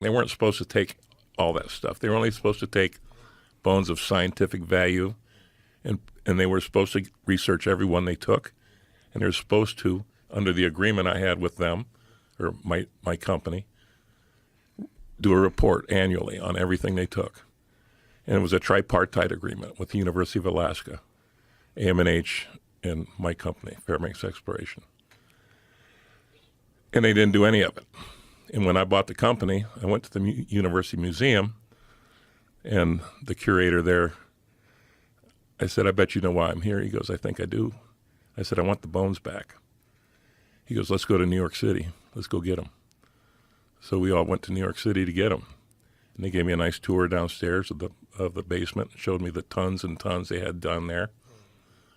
They weren't supposed to take all that stuff. They were only supposed to take bones of scientific value, and they were supposed to research every one they took, and they were supposed to, under the agreement I had with them, or my company, do a report annually on everything they took. And it was a tripartite agreement with the University of Alaska, AM&H, and my company, Fairbanks Exploration. And they didn't do any of it. And when I bought the company, I went to the University Museum, and the curator there, I said, I bet you know why I'm here. He goes, I think I do. I said, I want the bones back. He goes, let's go to New York City. Let's go get them. So we all went to New York City to get them. And they gave me a nice tour downstairs of the basement, showed me the tons and tons they had done there.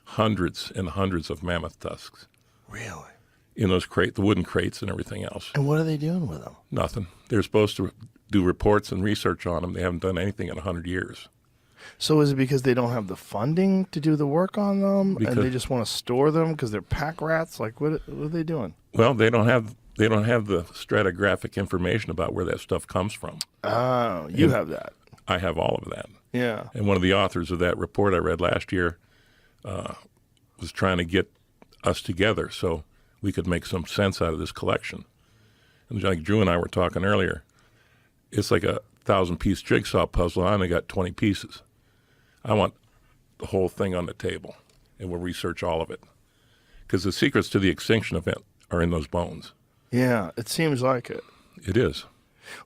Hundreds and hundreds of mammoth tusks. Really? In those the wooden crates and everything else. And what are they doing with them? Nothing. They're supposed to do reports and research on them. They haven't done anything in 100 years. So is it because they don't have the funding to do the work on them, Because, and they just want to store them because they're pack rats? Like, what are they doing? Well, they don't have the stratigraphic information about where that stuff comes from. Oh, you have that. I have all of that. Yeah. And one of the authors of that report I read last year was trying to get us together so we could make some sense out of this collection. And like Drew and I were talking earlier, it's like a 1,000-piece jigsaw puzzle. I only got 20 pieces. I want the whole thing on the table, and we'll research all of it. Because the secrets to the extinction event are in those bones. Yeah, it seems like it. It is.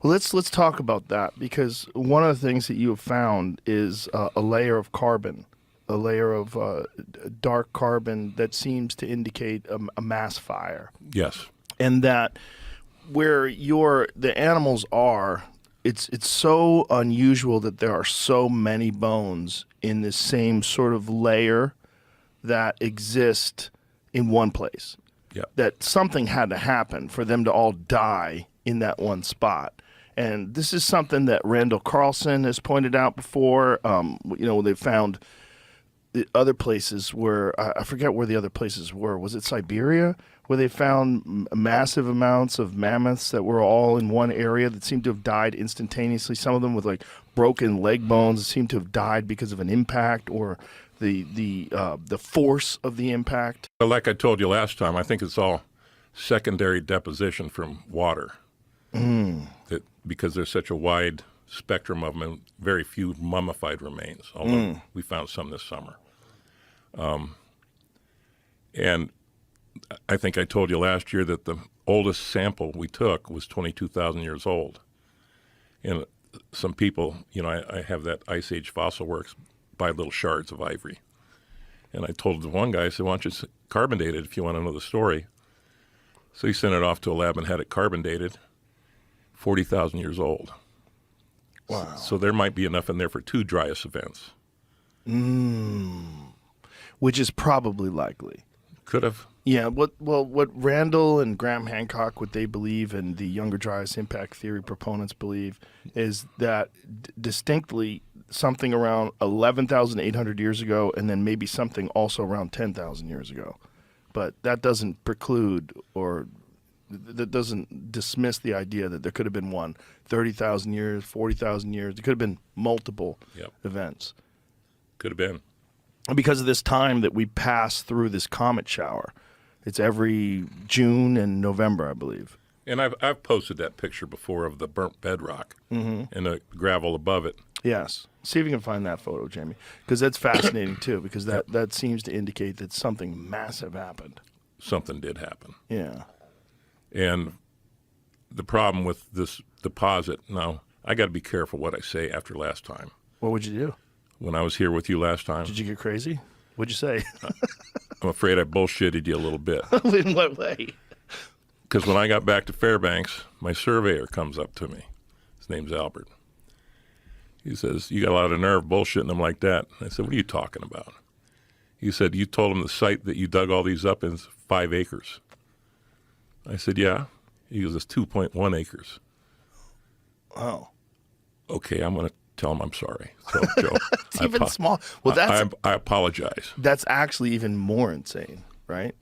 Well, let's talk about that, because one of the things that you have found is a layer of carbon, a layer of dark carbon that seems to indicate a mass fire. Yes. And that where the animals are, it's so unusual that there are so many bones in this same sort of layer that exist in one place. Yep. That something had to happen for them to all die in that one spot. And this is something that Randall Carlson has pointed out before. They found the other places where, I forget where the other places were. Was it Siberia, where they found massive amounts of mammoths that were all in one area that seemed to have died instantaneously? Some of them with like broken leg bones that seemed to have died because of an impact or the force of the impact. But like I told you last time, I think it's all secondary deposition from water. That because there's such a wide spectrum of them and very few mummified remains, although we found some this summer. And I think I told you last year that the oldest sample we took was 22,000 years old. And some people, I have that Ice Age Fossil Works, buy little shards of ivory. And I told the one guy, I said, why don't you carbon date it if you want to know the story? So he sent it off to a lab and had it carbon dated, 40,000 years old. Wow. So there might be enough in there for 2 dryas events. Which is probably likely. Could have. Yeah, what Randall and Graham Hancock, what they believe, and the Younger Dryas impact theory proponents believe, is that distinctly something around 11,800 years ago, and then maybe something also around 10,000 years ago. But that doesn't preclude or that doesn't dismiss the idea that there could have been 30,000 years, 40,000 years. There could have been multiple events. Could have been. Because of this time that we pass through this comet shower. It's every June and November, I believe. And I've posted that picture before of the burnt bedrock and the gravel above it. Yes. See if you can find that photo, Jamie, because that's fascinating too, because that seems to indicate that something massive happened. Something did happen. Yeah. And the problem with this deposit, now, I got to be careful what I say after last time. What would you do? When I was here with you last time. Did you get crazy? What'd you say? I'm afraid I bullshitted you a little bit. In what way? Because when I got back to Fairbanks, my surveyor comes up to me. His name's Albert. He says, you got a lot of nerve bullshitting them like that. I said, what are you talking about? He said, you told him the site that you dug all these up in is 5 acres. I said, yeah. He goes, it's 2.1 acres. Oh. Okay, I'm going to tell him I'm sorry. So, Joe, it's even small. Well, I apologize. That's actually even more insane, right?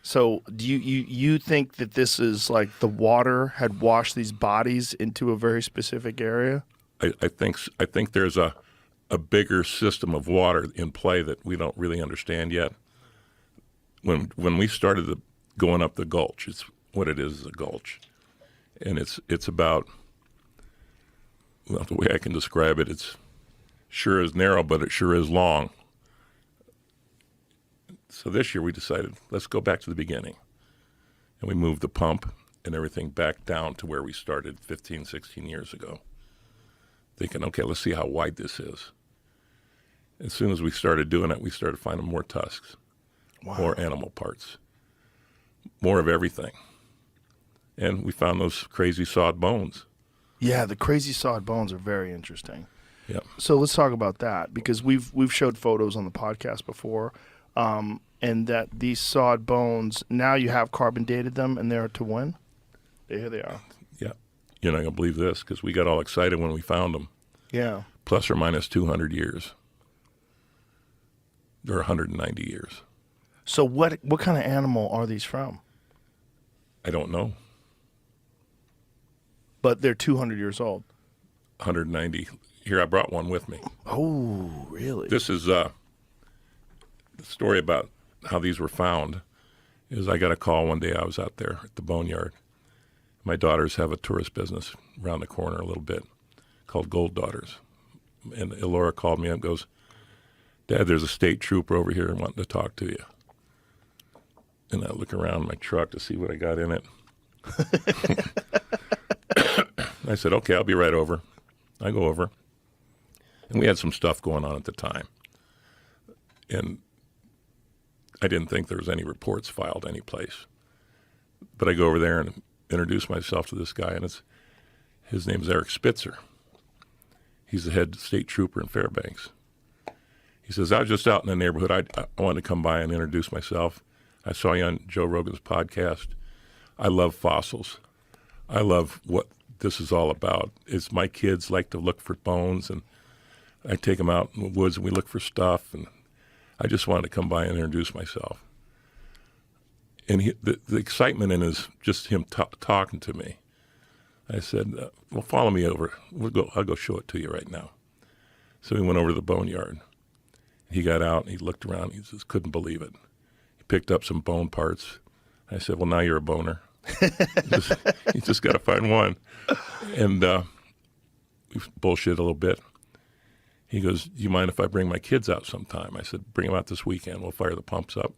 So do you think that this is like the water had washed these bodies into a very specific area? I think there's a bigger system of water in play that we don't really understand yet. When we started going up the gulch, it's what it is a gulch, and it's about, well, the way I can describe it, it's sure is narrow, but it sure is long. So this year we decided, let's go back to the beginning. And we moved the pump and everything back down to where we started 15, 16 years ago. Thinking, okay, let's see how wide this is. As soon as we started doing it, we started finding more tusks, more animal parts, more of everything. And we found those crazy sawed bones. Yeah, the crazy sawed bones are very interesting. Yeah. So let's talk about that, because we've showed photos on the podcast before, and that these sawed bones, now you have carbon dated them, and they're to when? Here they are. Yeah. You're not going to believe this, because we got all excited when we found them. Yeah. Plus or minus 200 years. They're 190 years. So what kind of animal are these from? I don't know. But they're 200 years old. 190. Here, I brought one with me. Oh, really? This is the story about how these were found. Is I got a call one day. I was out there at the boneyard. My daughters have a tourist business around the corner a little bit called Gold Daughters. And Elora called me up and goes, Dad, there's a state trooper over here wanting to talk to you. And I look around my truck to see what I got in it. I said, okay, I'll be right over. I go over. And we had some stuff going on at the time. And I didn't think there was any reports filed any place. But I go over there and introduce myself to this guy, and his name's Eric Spitzer. He's the head state trooper in Fairbanks. He says, I was just out in the neighborhood. I wanted to come by and introduce myself. I saw you on Joe Rogan's podcast. I love fossils. I love what this is all about. It's my kids like to look for bones, and I take them out in the woods and we look for stuff, and I just wanted to come by and introduce myself. And the excitement in is just him talking to me. I said, well, follow me over. I'll go show it to you right now. So we went over to the boneyard. He got out and he looked around. He just couldn't believe it. He picked up some bone parts. I said, well, now you're a boner. You just got to find one. And we bullshit a little bit. He goes, do you mind if I bring my kids out sometime? I said, bring them out this weekend. We'll fire the pumps up.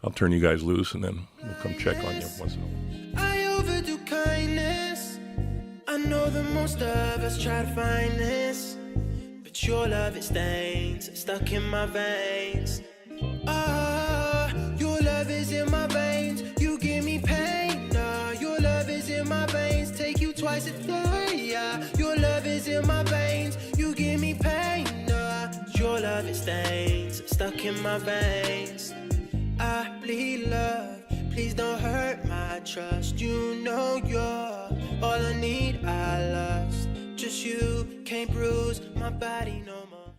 I'll turn you guys loose, and then we'll come check on you once in a while. I overdo kindness. I know that most of us try to find this, but your love, it stains stuck in my veins. Your love is in my veins. You give me pain. Your love is in my veins. Take you twice a day. Your love is in my veins. You give me pain. Your love, it stains stuck in my veins. I bleed love, please don't hurt my trust. You know you're all I need, I lost. Just you can't bruise my body no more.